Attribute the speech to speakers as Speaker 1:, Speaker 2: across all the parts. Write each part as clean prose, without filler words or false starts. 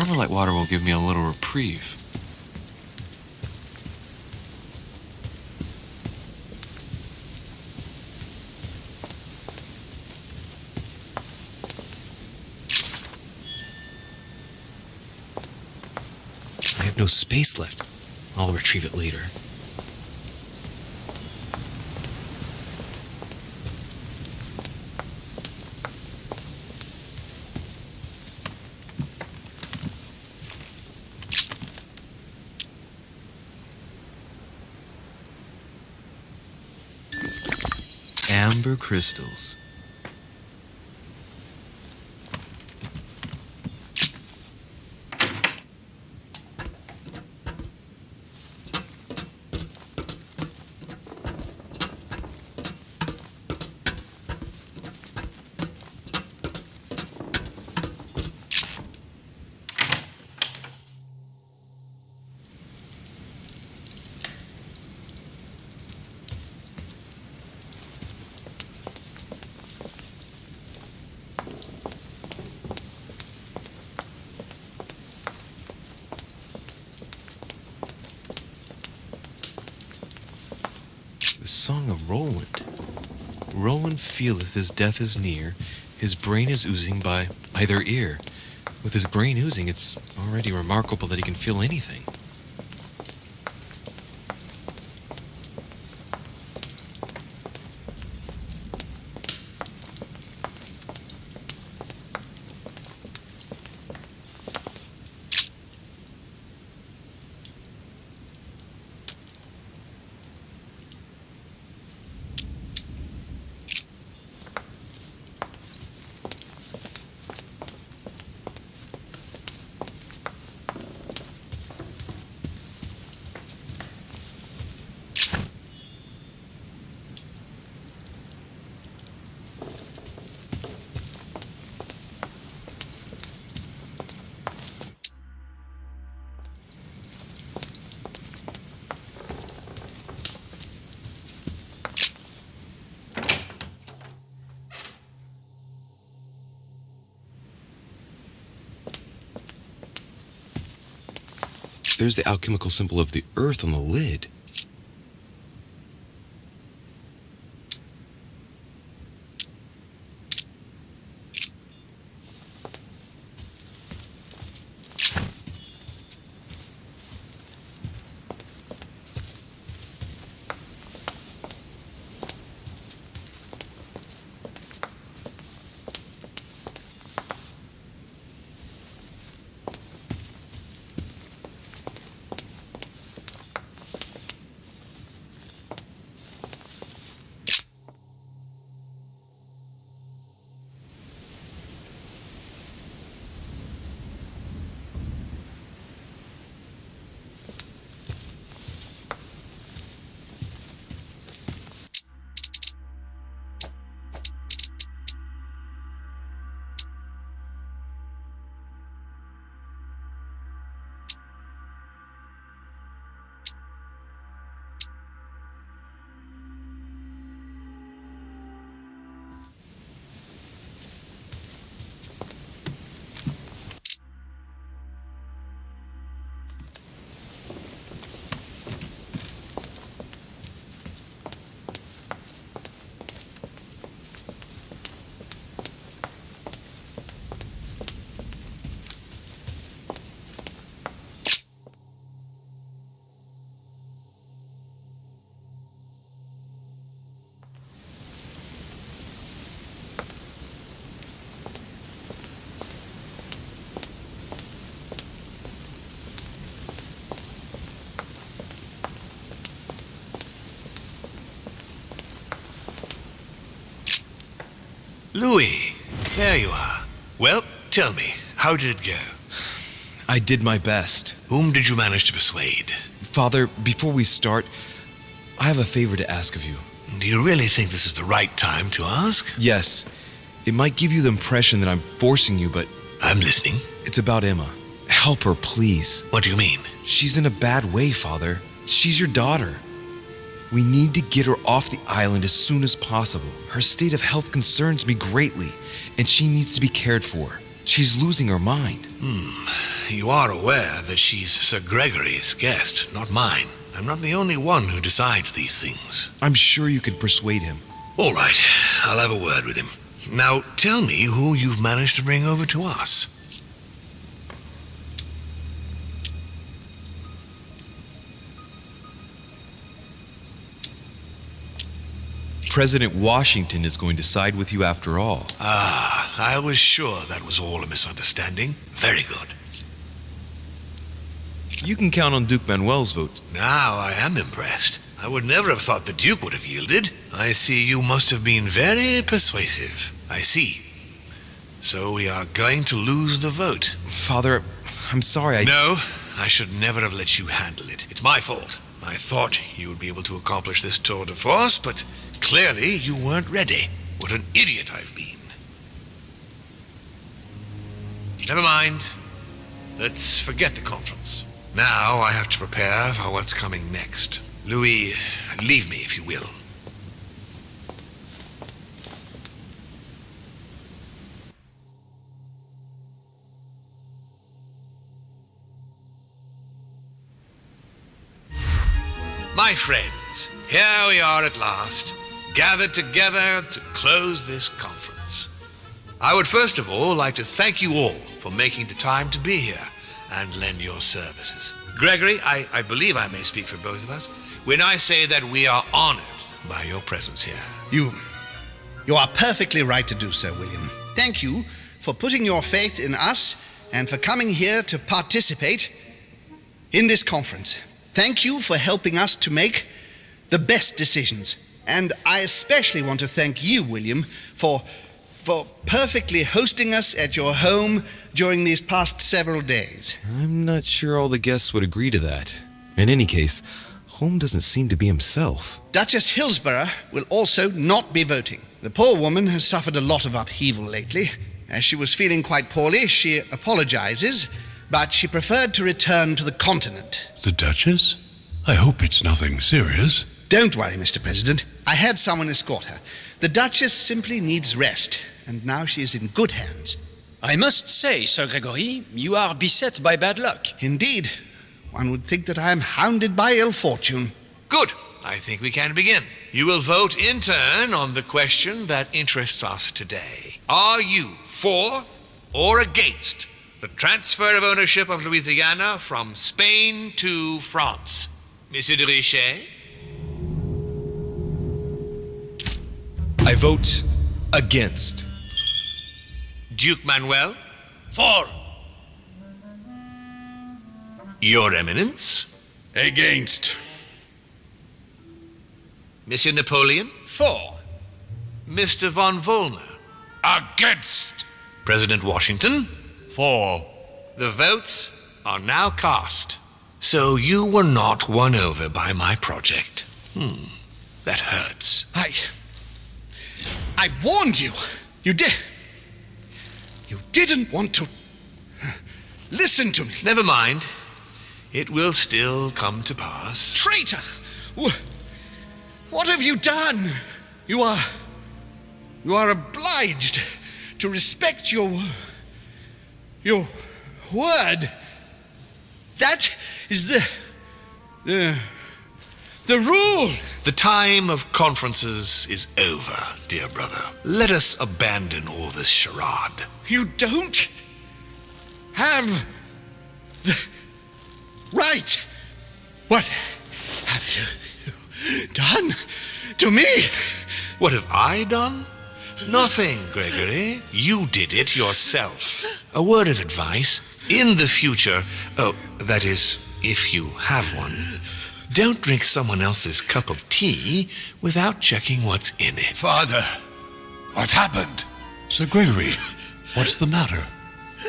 Speaker 1: Carmelite water will give me a little reprieve.
Speaker 2: I have no space left. I'll retrieve it later.
Speaker 1: Amber crystals. The Song of Roland. Roland feeleth his death is near, his brain is oozing by either ear. With his brain oozing, it's already remarkable that he can feel anything.
Speaker 2: There's the alchemical symbol of the earth on the lid.
Speaker 3: Louis, there you are. Well, tell me, how did it go?
Speaker 2: I did my best.
Speaker 3: Whom did you manage to persuade?
Speaker 2: Father, before we start, I have a favor to ask of you.
Speaker 3: Do you really think this is the right time to ask?
Speaker 2: Yes. It might give you the impression that I'm forcing you, but
Speaker 3: I'm listening.
Speaker 2: it's about Emma. Help her, please.
Speaker 3: What do you mean?
Speaker 2: She's in a bad way, Father. She's your daughter. We need to get her off the island as soon as possible. Her state of health concerns me greatly, and she needs to be cared for. She's losing her mind.
Speaker 3: you are aware that she's Sir Gregory's guest, not mine. I'm not the only one who decides these things.
Speaker 2: I'm sure you can persuade him.
Speaker 3: All right, I'll have a word with him. Now, tell me who you've managed to bring over to us.
Speaker 2: President Washington is going to side with you after all.
Speaker 3: Ah, I was sure that was all a misunderstanding. Very good.
Speaker 2: You can count on Duke Manuel's vote.
Speaker 3: Now I am impressed. I would never have thought the Duke would have yielded. I see you must have been very persuasive. I see. So we are going to lose the vote.
Speaker 2: Father, I'm sorry.
Speaker 3: No, I should never have let you handle it. It's my fault. I thought you would be able to accomplish this tour de force, but clearly you weren't ready. What an idiot I've been. Never mind. Let's forget the conference. Now I have to prepare for what's coming next. Louis, leave me if you will. My friends, here we are at last, gathered together to close this conference. I would first of all like to thank you all for making the time to be here and lend your services. Gregory, I believe I may speak for both of us when I say that we are honored by your presence here.
Speaker 4: You are perfectly right to do so, William. Thank you for putting your faith in us and for coming here to participate in this conference. Thank you for helping us to make the best decisions. And I especially want to thank you, William, for perfectly hosting us at your home during these past several days.
Speaker 1: I'm not sure all the guests would agree to that. In any case, Holm doesn't seem to be himself.
Speaker 4: Duchess Hillsborough will also not be voting. The poor woman has suffered a lot of upheaval lately. As she was feeling quite poorly, she apologizes, but she preferred to return to the continent.
Speaker 5: The Duchess? I hope it's nothing serious.
Speaker 4: Don't worry, Mr. President. I had someone escort her. The Duchess simply needs rest, and now she is in good hands.
Speaker 6: I must say, Sir Gregory, you are beset by bad luck.
Speaker 4: Indeed. One would think that I am hounded by ill fortune.
Speaker 3: Good. I think we can begin. You will vote in turn on the question that interests us today. Are you for or against the transfer of ownership of Louisiana from Spain to France? Monsieur de Richet?
Speaker 2: I vote against.
Speaker 3: Duke Manuel?
Speaker 6: For.
Speaker 3: Your Eminence?
Speaker 5: Against.
Speaker 3: Monsieur Napoleon?
Speaker 6: For.
Speaker 3: Mr. von Vollmer?
Speaker 5: Against.
Speaker 3: President Washington?
Speaker 5: For.
Speaker 3: The votes are now cast. So you were not won over by my project. That hurts.
Speaker 4: I warned you. You didn't want to listen to me.
Speaker 3: Never mind. It will still come to pass.
Speaker 4: Traitor! What have you done? You are obliged to respect your word. That is the rule.
Speaker 3: The time of conferences is over, dear brother. Let us abandon all this charade.
Speaker 4: You don't have the right. What have you done to me?
Speaker 3: What have I done? Nothing, Gregory. You did it yourself. A word of advice. In the future, that is, if you have one, don't drink someone else's cup of tea without checking what's in it.
Speaker 5: Father, what happened? Sir Gregory, what's the matter?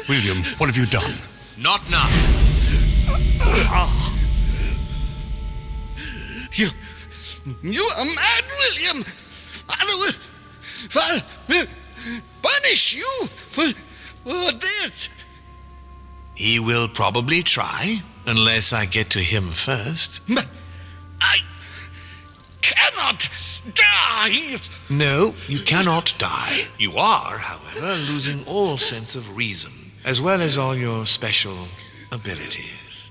Speaker 5: William, what have you done?
Speaker 3: Not now.
Speaker 4: You are mad, William. Father will punish you for this.
Speaker 3: He will probably try, unless I get to him first.
Speaker 4: But I cannot die.
Speaker 3: No, you cannot die. You are, however, losing all sense of reason, as well as all your special abilities.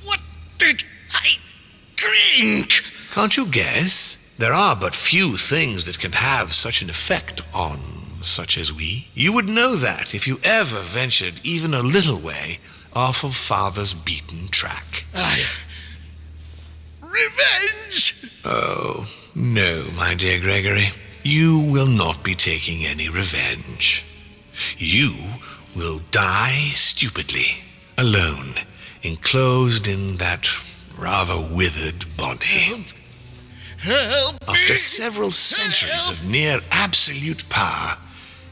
Speaker 4: What did I drink?
Speaker 3: Can't you guess? There are but few things that can have such an effect on such as we. You would know that if you ever ventured even a little way off of Father's beaten track.
Speaker 4: Revenge!
Speaker 3: Oh, no, my dear Gregory. You will not be taking any revenge. You will die stupidly, alone, enclosed in that rather withered body.
Speaker 4: Help
Speaker 3: After
Speaker 4: me!
Speaker 3: several centuries of near absolute power,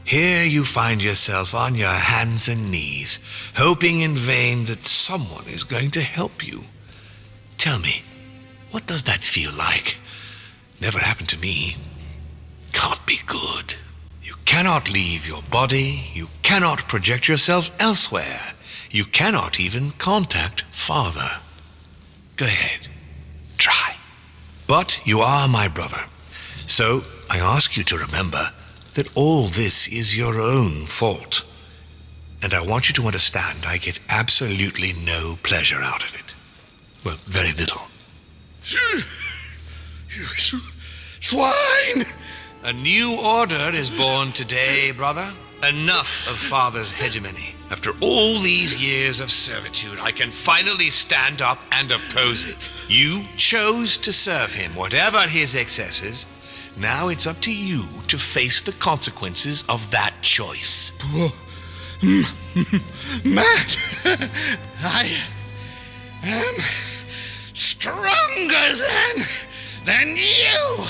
Speaker 3: here you find yourself on your hands and knees, hoping in vain that someone is going to help you. Tell me, what does that feel like? Never happened to me. Can't be good. You cannot leave your body. You cannot project yourself elsewhere. You cannot even contact Father. Go ahead. Try. But you are my brother. So I ask you to remember that all this is your own fault. And I want you to understand I get absolutely no pleasure out of it. Well, very little.
Speaker 4: You swine!
Speaker 3: A new order is born today, brother. Enough of Father's hegemony. After all these years of servitude, I can finally stand up and oppose it. You chose to serve him, whatever his excesses. Now it's up to you to face the consequences of that choice.
Speaker 4: Matt, I am stronger than you.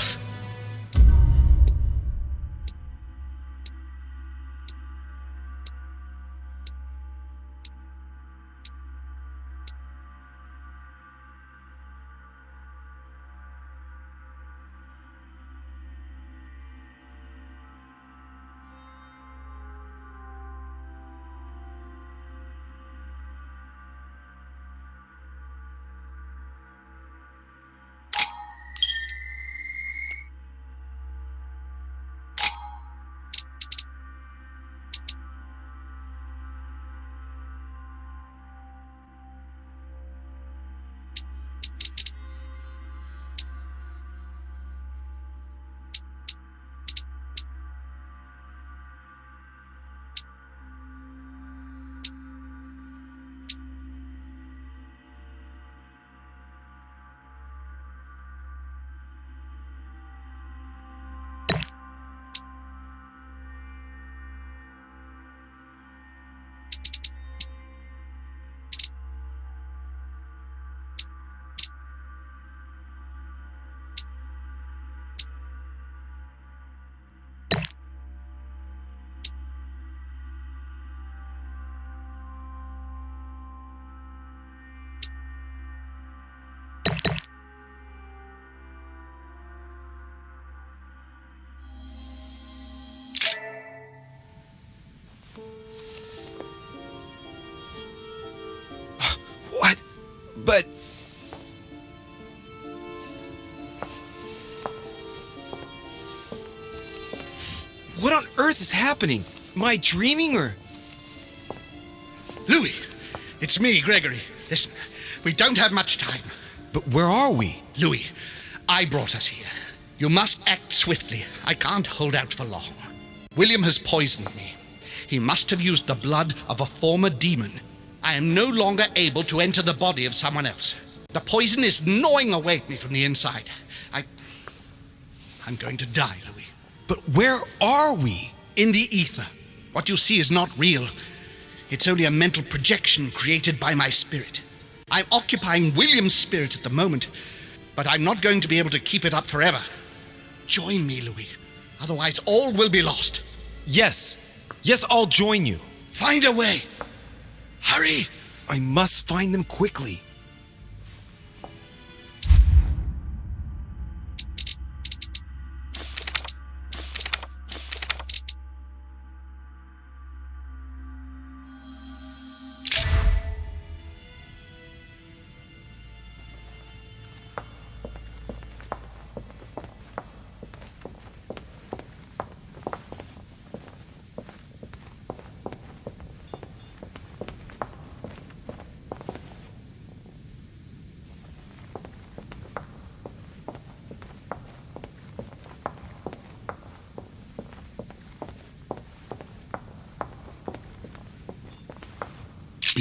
Speaker 2: But... what on earth is happening? Am I dreaming or...
Speaker 4: Louis, it's me, Gregory. Listen, we don't have much time.
Speaker 2: But where are we?
Speaker 4: Louis, I brought us here. You must act swiftly. I can't hold out for long. William has poisoned me. He must have used the blood of a former demon. I am no longer able to enter the body of someone else. The poison is gnawing away at me from the inside. I'm going to die, Louis.
Speaker 2: But where are we?
Speaker 4: In the ether. What you see is not real. It's only a mental projection created by my spirit. I'm occupying William's spirit at the moment, but I'm not going to be able to keep it up forever. Join me, Louis. Otherwise, all will be lost.
Speaker 2: Yes, I'll join you.
Speaker 4: Find a way. Hurry!
Speaker 2: I must find them quickly.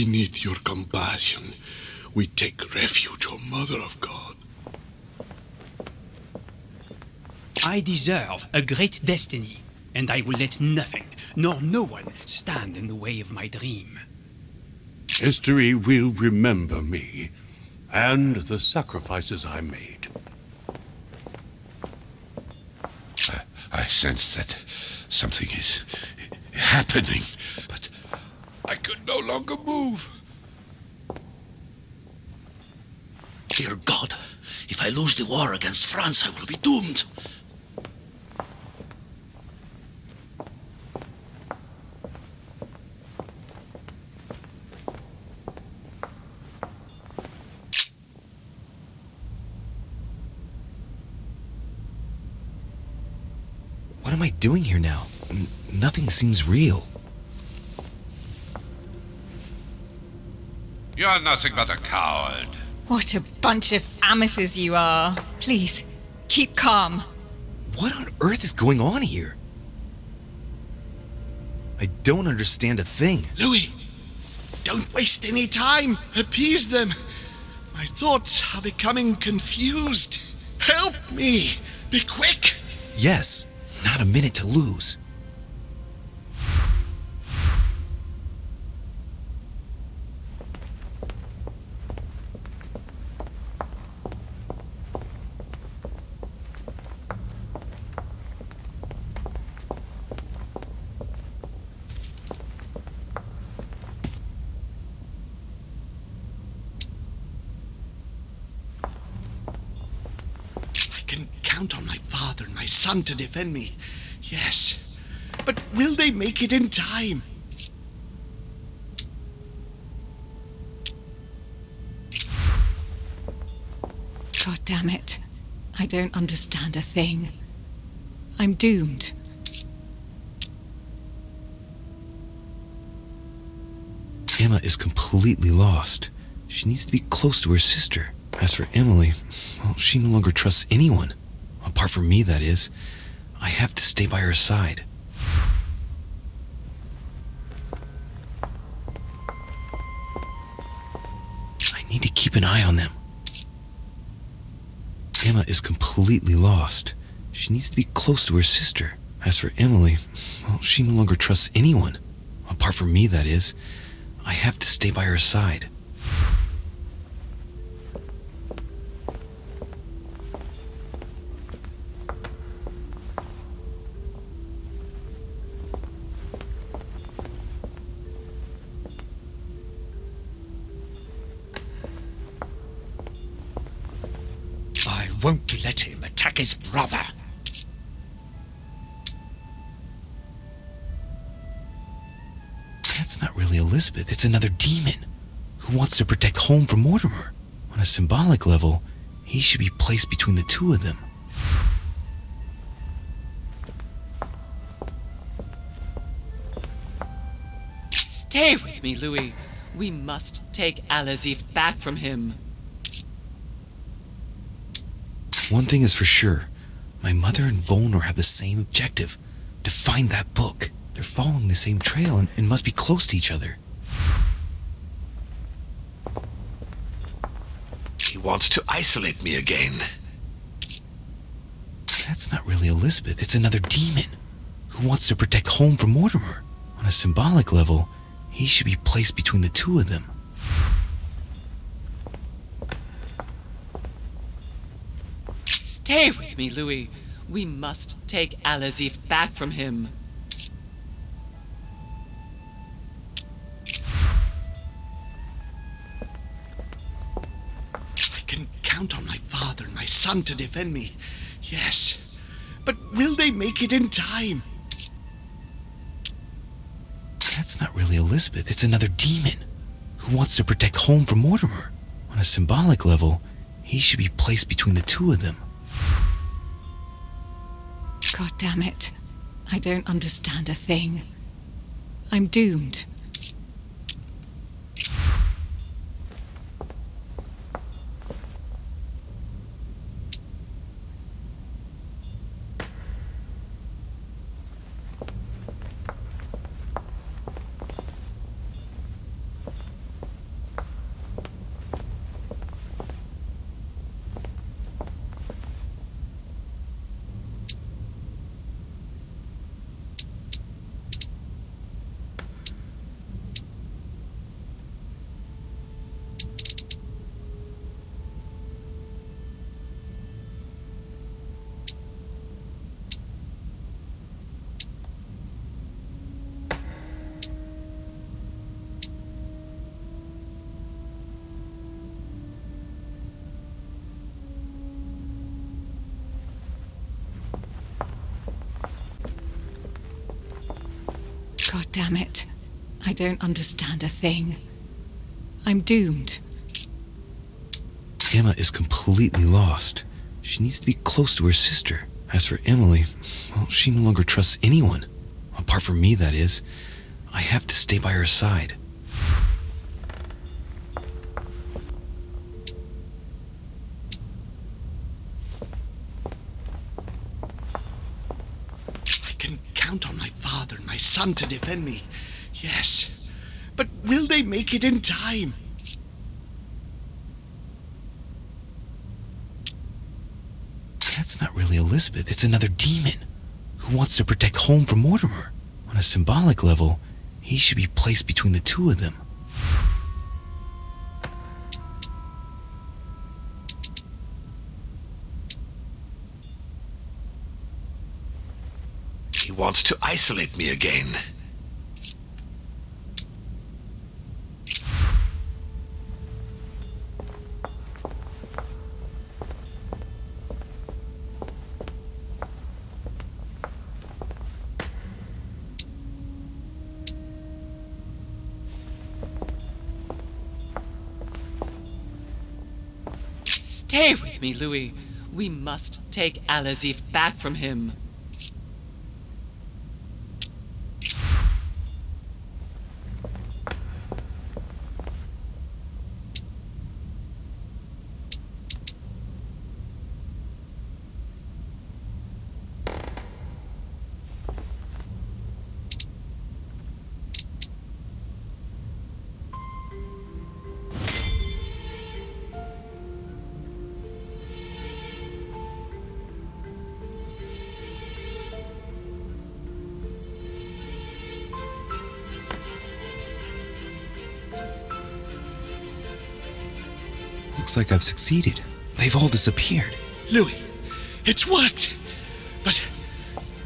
Speaker 5: beneath your compassion, we take refuge, O Mother of God.
Speaker 6: I deserve a great destiny, and I will let nothing, nor no one, stand in the way of my dream.
Speaker 5: History will remember me and the sacrifices I made.
Speaker 7: I sense that something is happening, but I could no longer move.
Speaker 8: Dear God, if I lose the war against France, I will be doomed.
Speaker 2: What am I doing here now? Nothing seems real.
Speaker 3: You're nothing but a coward.
Speaker 9: What a bunch of amateurs you are. Please, keep calm.
Speaker 2: What on earth is going on here? I don't understand a thing.
Speaker 4: Louis, don't waste any time. Appease them. My thoughts are becoming confused. Help me. Be quick.
Speaker 2: Yes, not a minute to lose.
Speaker 4: I can count on my father and my son to defend me. Yes. But will they make it in time?
Speaker 9: God damn it. I don't understand a thing. I'm doomed.
Speaker 2: Emma is completely lost. She needs to be close to her sister. As for Emily, well, she no longer trusts anyone. Apart from me, that is. I have to stay by her side. I need to keep an eye on them. Emma is completely lost. She needs to be close to her sister. As for Emily, well, she no longer trusts anyone. Apart from me, that is. I have to stay by her side.
Speaker 6: I won't let him attack his brother.
Speaker 2: That's not really Elizabeth, it's another demon who wants to protect home from Mortimer. On a symbolic level, he should be placed between the two of them.
Speaker 10: Stay with me, Louis. We must take Alazif back from him.
Speaker 2: One thing is for sure, my mother and Volnor have the same objective, to find that book. They're following the same trail and must be close to each other.
Speaker 3: He wants to isolate me again.
Speaker 2: That's not really Elizabeth, it's another demon who wants to protect home from Mortimer. On a symbolic level, he should be placed between the two of them.
Speaker 10: Stay with me, Louis. We must take Alazif back from him.
Speaker 4: I can count on my father and my son to defend me. Yes. But will they make it in time?
Speaker 2: That's not really Elizabeth, it's another demon who wants to protect home from Mortimer. On a symbolic level, he should be placed between the two of them.
Speaker 9: God damn it. I don't understand a thing. I'm doomed. God damn it. I don't understand a thing. I'm doomed.
Speaker 2: Emma is completely lost. She needs to be close to her sister. As for Emily, well, she no longer trusts anyone. Apart from me, that is. I have to stay by her side.
Speaker 4: I can count on my father and my son to defend me. Yes. But will they make it in time?
Speaker 2: That's not really Elizabeth. It's another demon who wants to protect home from Mortimer. On a symbolic level, he should be placed between the two of them.
Speaker 3: He wants to isolate me again.
Speaker 10: Stay with me, Louis. We must take Alazif back from him.
Speaker 2: Looks like I've succeeded. They've all disappeared.
Speaker 4: Louis, it's worked. But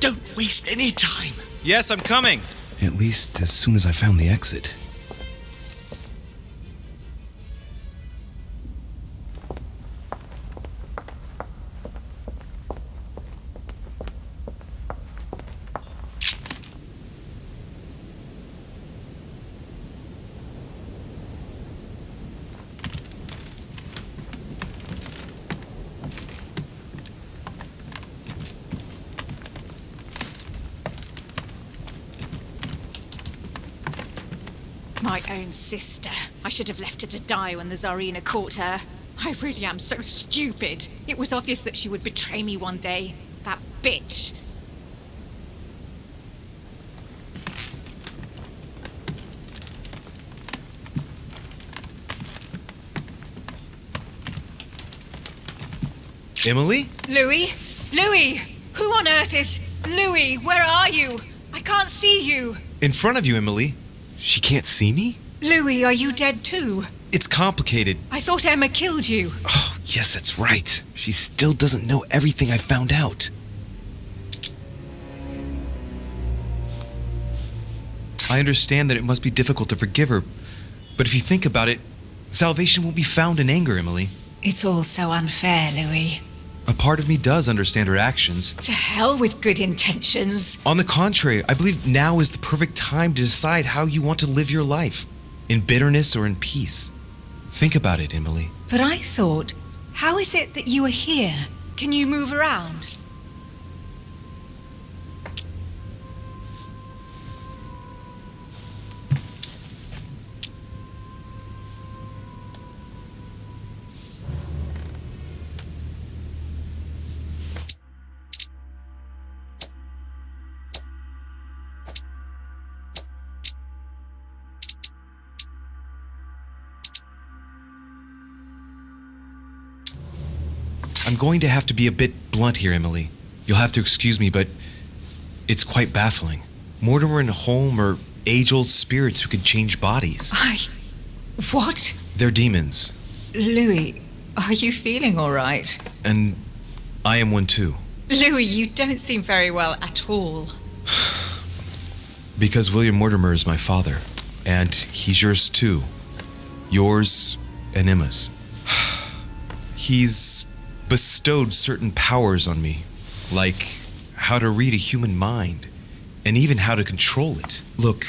Speaker 4: don't waste any time.
Speaker 1: Yes, I'm coming.
Speaker 2: At least as soon as I found the exit.
Speaker 9: My own sister. I should have left her to die when the Tsarina caught her. I really am so stupid. It was obvious that she would betray me one day. That bitch.
Speaker 1: Emily?
Speaker 9: Louis? Louis! Who on earth is... Louis, where are you? I can't see you.
Speaker 1: In front of you, Emily.
Speaker 2: She can't see me?
Speaker 9: Louis, are you dead too?
Speaker 1: It's complicated.
Speaker 9: I thought Emma killed you.
Speaker 2: Oh, yes, that's right. She still doesn't know everything I found out.
Speaker 1: I understand that it must be difficult to forgive her, but if you think about it, salvation won't be found in anger, Emily.
Speaker 9: It's all so unfair, Louis.
Speaker 1: A part of me does understand her actions.
Speaker 9: To hell with good intentions.
Speaker 1: On the contrary, I believe now is the perfect time to decide how you want to live your life, in bitterness or in peace. Think about it, Emily.
Speaker 9: But I thought, how is it that you are here? Can you move around?
Speaker 1: I'm going to have to be a bit blunt here, Emily. You'll have to excuse me, but it's quite baffling. Mortimer and Holm are age-old spirits who can change bodies.
Speaker 9: What?
Speaker 1: They're demons.
Speaker 9: Louis, are you feeling all right?
Speaker 1: And I am one too.
Speaker 9: Louis, you don't seem very well at all.
Speaker 1: Because William Mortimer is my father, and he's yours too. Yours and Emma's. He's bestowed certain powers on me, like how to read a human mind,
Speaker 2: and even how to control it. Look,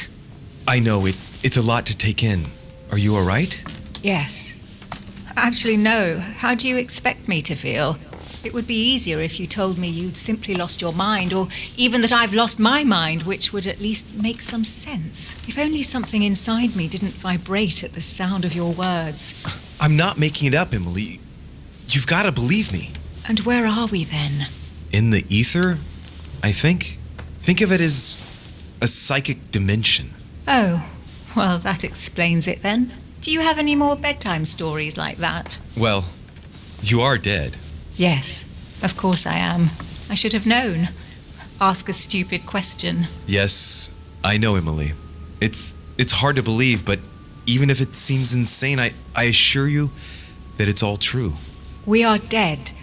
Speaker 2: I know it's a lot to take in. Are you all right?
Speaker 11: Yes. Actually, no. How do you expect me to feel? It would be easier if you told me you'd simply lost your mind, or even that I've lost my mind, which would at least make some sense. If only something inside me didn't vibrate at the sound of your words.
Speaker 2: I'm not making it up, Emily. You've got to believe me.
Speaker 11: And where are we then?
Speaker 2: In the ether, I think. Think of it as a psychic dimension.
Speaker 11: Oh, well, that explains it then. Do you have any more bedtime stories like that?
Speaker 2: Well, you are dead.
Speaker 11: Yes, of course I am. I should have known. Ask a stupid question.
Speaker 2: Yes, I know, Emily. It's hard to believe, but even if it seems insane, I assure you that it's all true.
Speaker 11: We are dead,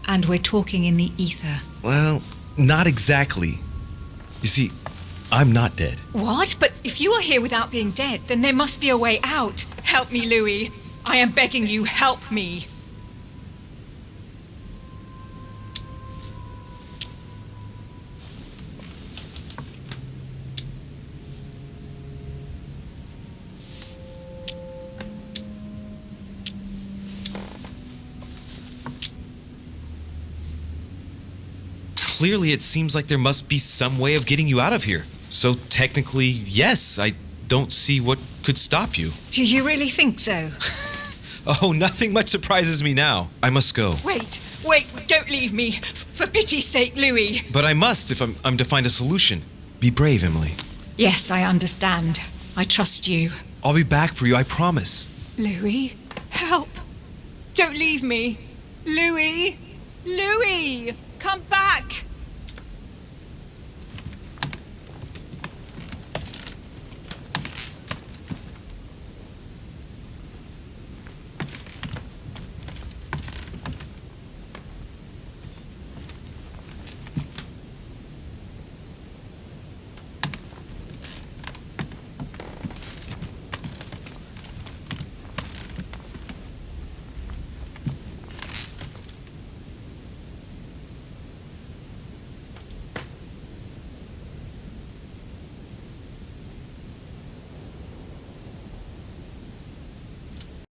Speaker 11: and we're talking in the ether.
Speaker 2: Well, not exactly. You see, I'm not dead.
Speaker 11: What? But if you are here without being dead, then there must be a way out. Help me, Louis. I am begging you, help me.
Speaker 2: Clearly, it seems like there must be some way of getting you out of here. So technically, yes, I don't see what could stop you.
Speaker 11: Do you really think so?
Speaker 2: Oh, nothing much surprises me now. I must go.
Speaker 11: Wait, don't leave me. For pity's sake, Louis.
Speaker 2: But I must if I'm to find a solution. Be brave, Emily.
Speaker 11: Yes, I understand. I trust you.
Speaker 2: I'll be back for you, I promise.
Speaker 11: Louis, help. Don't leave me. Louis! Louis! Come back!